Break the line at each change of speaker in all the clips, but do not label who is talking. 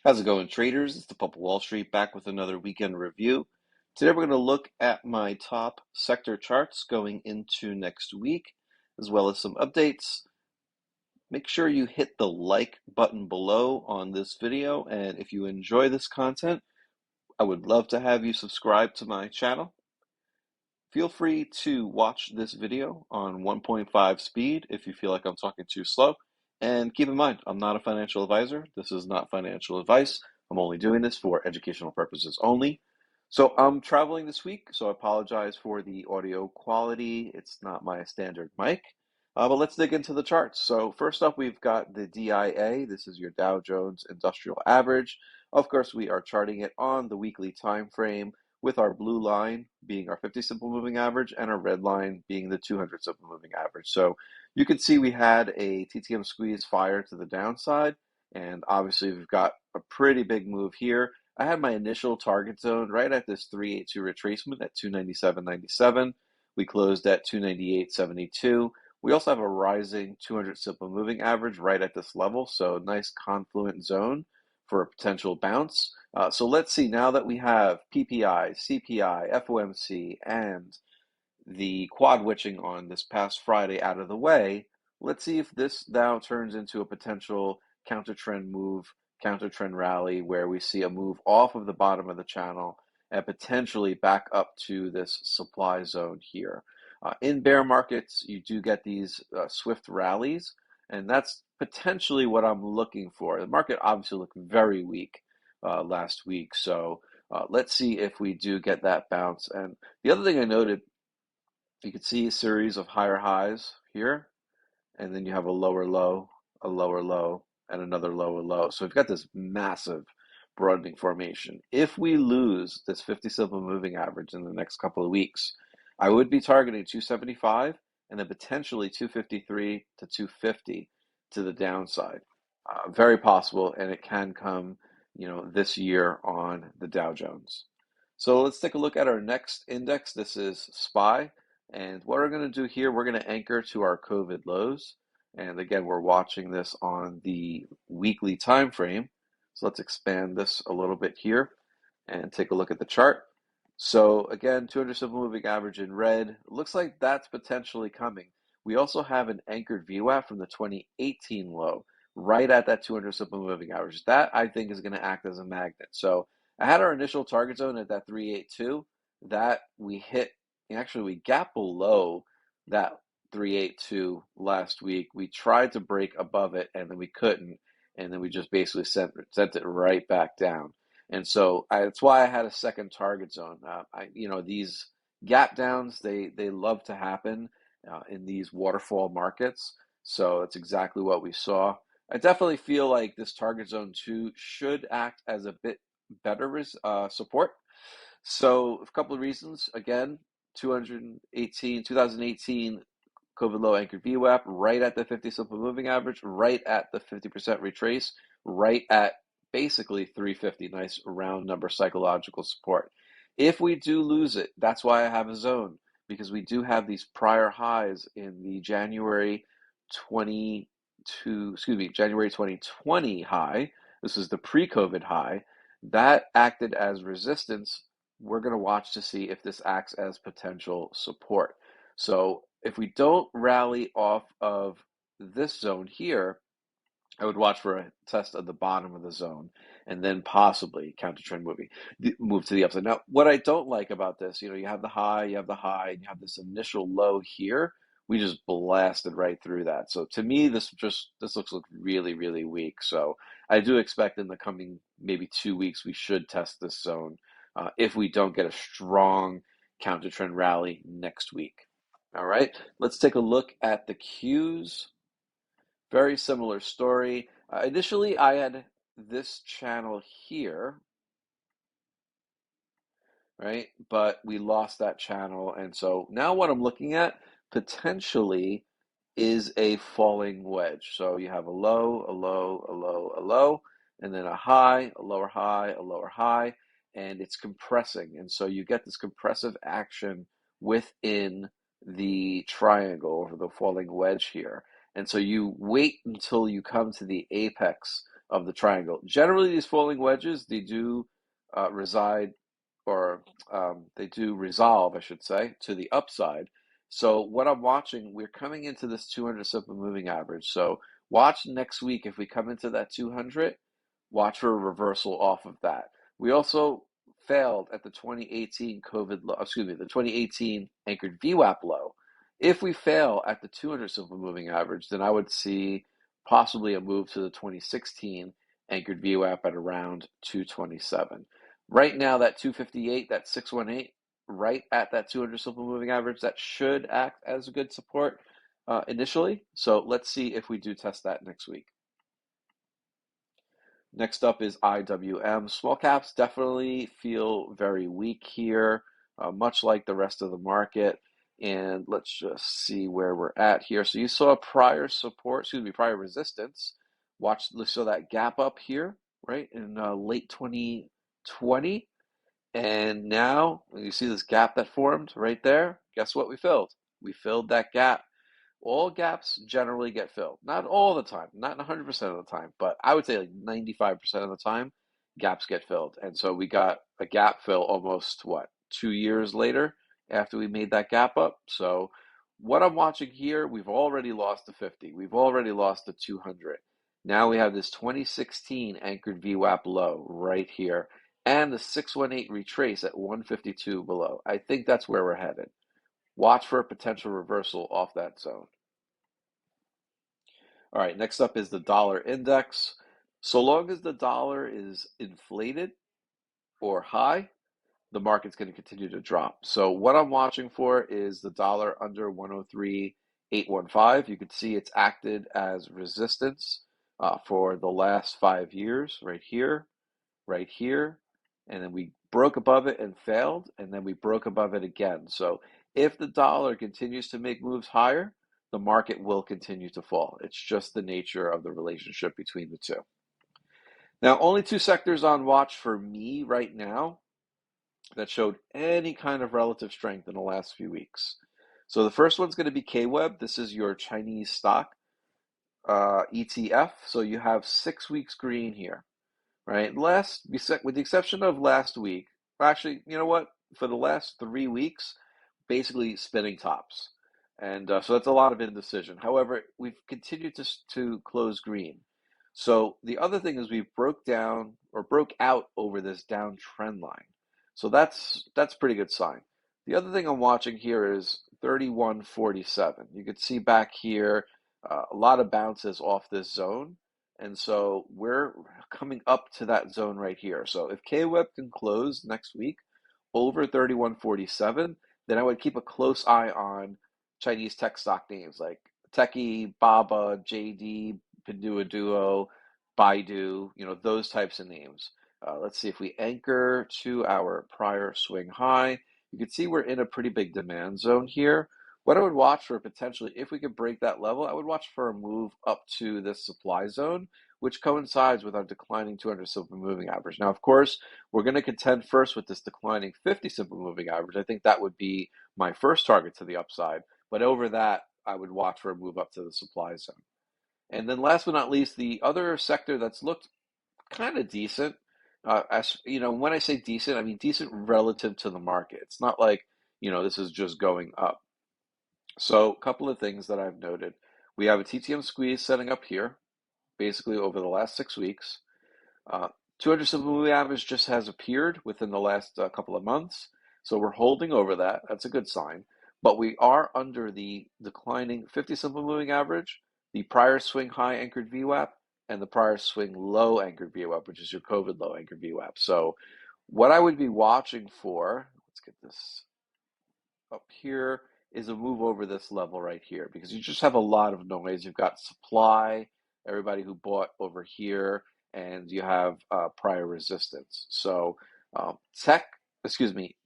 How's it going, traders? It's the Pulp of Wall Street back with another weekend review. Today we're going to look at my top sector charts going into next week, as well as some updates. Make sure you hit the like button below on this video, and if you enjoy this content, I would love to have you subscribe to my channel. Feel free to watch this video on 1.5 speed if you feel like I'm talking too slow. And keep in mind, I'm not a financial advisor. This is not financial advice. I'm only doing this for educational purposes only. So I'm traveling this week, so I apologize for the audio quality. It's not my standard mic. But let's dig into the charts. So first up, we've got the DIA. This is your Dow Jones Industrial Average. Of course, we are charting it on the weekly time frame, with our blue line being our 50 simple moving average and our red line being the 200 simple moving average. So you can see we had a TTM squeeze fire to the downside, and obviously we've got a pretty big move here. I had my initial target zone right at this 382 retracement at 297.97. We closed at 298.72. We also have a rising 200 simple moving average right at this level, so nice confluent zone for a potential bounce. So let's see, now that we have PPI, CPI, FOMC, and the quad witching on this past Friday out of the way, let's see if this now turns into a potential counter trend move, counter trend rally, where we see a move off of the bottom of the channel and potentially back up to this supply zone here. In bear markets, you do get these swift rallies, and that's potentially what I'm looking for. The market obviously looked very weak last week, so let's see if we do get that bounce. And the other thing I noted, you can see a series of higher highs here, and then you have a lower low, and another lower low. So we've got this massive broadening formation. If we lose this 50 simple moving average in the next couple of weeks, I would be targeting 275 and then potentially 253 to 250 to the downside. Very possible, and it can come, this year on the Dow Jones. So let's take a look at our next index. This is SPY. And what we're going to do here, we're going to anchor to our COVID lows. And again, we're watching this on the weekly time frame. So let's expand this a little bit here and take a look at the chart. So again, 200 simple moving average in red. Looks like that's potentially coming. We also have an anchored VWAP from the 2018 low right at that 200 simple moving average. That I think is going to act as a magnet. So I had our initial target zone at that 382 that we hit. Actually, we gap below that 382 last week. We tried to break above it, and then we couldn't, and then we just basically sent it right back down. And so that's why I had a second target zone. These gap downs, they love to happen in these waterfall markets. So that's exactly what we saw. I definitely feel like this target zone 2 should act as a bit better support. So a couple of reasons. Again, 2018 COVID low anchored VWAP, right at the 50 simple moving average, right at the 50% retrace, right at basically 350. Nice round number psychological support. If we do lose it, that's why I have a zone, because we do have these prior highs in the January 2020 high. This is the pre-COVID high that acted as resistance. We're going to watch to see if this acts as potential support. So if we don't rally off of this zone here, I would watch for a test at the bottom of the zone and then possibly counter trend move to the upside. Now, what I don't like about this, you have the high, and you have this initial low here. We just blasted right through that. So to me, this looks really, really weak. So I do expect in the coming maybe 2 weeks we should test this zone if we don't get a strong counter trend rally next week. All right, let's take a look at the Qs. Very similar story. Initially, I had this channel here, right? But we lost that channel. And so now what I'm looking at potentially is a falling wedge. So you have a low, a low, a low, a low, and then a high, a lower high, a lower high, and it's compressing. And so you get this compressive action within the triangle or the falling wedge here. And so you wait until you come to the apex of the triangle. Generally, these falling wedges, they do reside, or they do resolve, I should say, to the upside. So what I'm watching, we're coming into this 200 simple moving average. So watch next week if we come into that 200, watch for a reversal off of that. We also failed at the 2018 COVID low, excuse me, the 2018 anchored VWAP low. If we fail at the 200 simple moving average, then I would see possibly a move to the 2016 anchored VWAP at around 227. Right now, that 258, that 618, right at that 200 simple moving average, that should act as a good support initially. So let's see if we do test that next week. Next up is IWM. Small caps definitely feel very weak here, much like the rest of the market. And let's just see where we're at here. So you saw prior support, excuse me, prior resistance. Let's show that gap up here, right, in late 2020. And now you see this gap that formed right there. Guess what we filled? We filled that gap. All gaps generally get filled. Not all the time, not 100% of the time, but I would say like 95% of the time, gaps get filled. And so we got a gap fill almost, 2 years later after we made that gap up. So what I'm watching here, we've already lost to 50. We've already lost to 200. Now we have this 2016 anchored VWAP low right here and the 618 retrace at 152 below. I think that's where we're headed. Watch for a potential reversal off that zone. All right, next up is the dollar index. So long as the dollar is inflated or high, the market's going to continue to drop. So what I'm watching for is the dollar under 103.815. You can see it's acted as resistance for the last 5 years, right here, and then we broke above it and failed, and then we broke above it again. So if the dollar continues to make moves higher, the market will continue to fall. It's just the nature of the relationship between the two. Now, only two sectors on watch for me right now that showed any kind of relative strength in the last few weeks. So the first one's going to be KWEB. This is your Chinese stock ETF. So you have 6 weeks green here. Right, with the exception of last week, actually, you know what? For the last 3 weeks, basically spinning tops, and so that's a lot of indecision. However, we've continued to close green. So the other thing is we broke out over this downtrend line. So that's pretty good sign. The other thing I'm watching here is 31.47. You could see back here a lot of bounces off this zone. And so we're coming up to that zone right here. So if KWEB can close next week over 31.47, then I would keep a close eye on Chinese tech stock names like Techie, Baba, JD, Pinduoduo, Baidu, those types of names. Let's see if we anchor to our prior swing high. You can see we're in a pretty big demand zone here. What I would watch for potentially, if we could break that level, I would watch for a move up to this supply zone, which coincides with our declining 200 simple moving average. Now, of course, we're going to contend first with this declining 50 simple moving average. I think that would be my first target to the upside. But over that, I would watch for a move up to the supply zone. And then last but not least, the other sector that's looked kind of decent, when I say decent, I mean decent relative to the market. It's not like, this is just going up. So a couple of things that I've noted. We have a TTM squeeze setting up here, basically over the last 6 weeks. 200 simple moving average just has appeared within the last couple of months. So we're holding over that. That's a good sign. But we are under the declining 50 simple moving average, the prior swing high anchored VWAP, and the prior swing low anchored VWAP, which is your COVID low anchored VWAP. So what I would be watching for, let's get this up here, is a move over this level right here, because you just have a lot of noise. You've got supply, everybody who bought over here, and you have prior resistance. So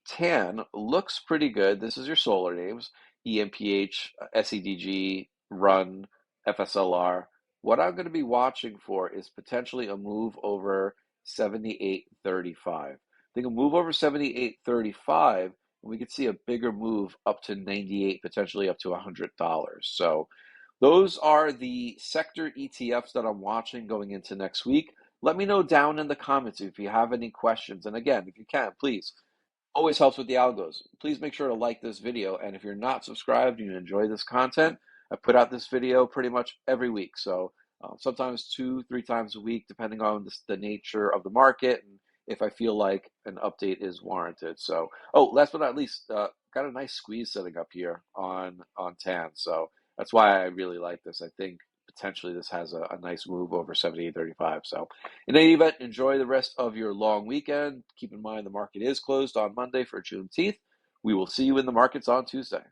TAN looks pretty good. This is your solar names: EMPH, SEDG, RUN, FSLR. What I'm going to be watching for is potentially a move over 78.35. I think a move over 78.35, we could see a bigger move up to 98, potentially up to $100. So those are the sector ETFs that I'm watching going into next week. let me know down in the comments if you have any questions. And again, if you can, please, always helps with the algos. Please make sure to like this video. And if you're not subscribed and you enjoy this content, I put out this video pretty much every week. So sometimes 2-3 times a week, depending on the nature of the market and if I feel like an update is warranted. So, oh, last but not least, got a nice squeeze setting up here on TAN. So that's why I really like this. I think potentially this has a nice move over 78.35. So in any event, enjoy the rest of your long weekend. Keep in mind the market is closed on Monday for Juneteenth. We will see you in the markets on Tuesday.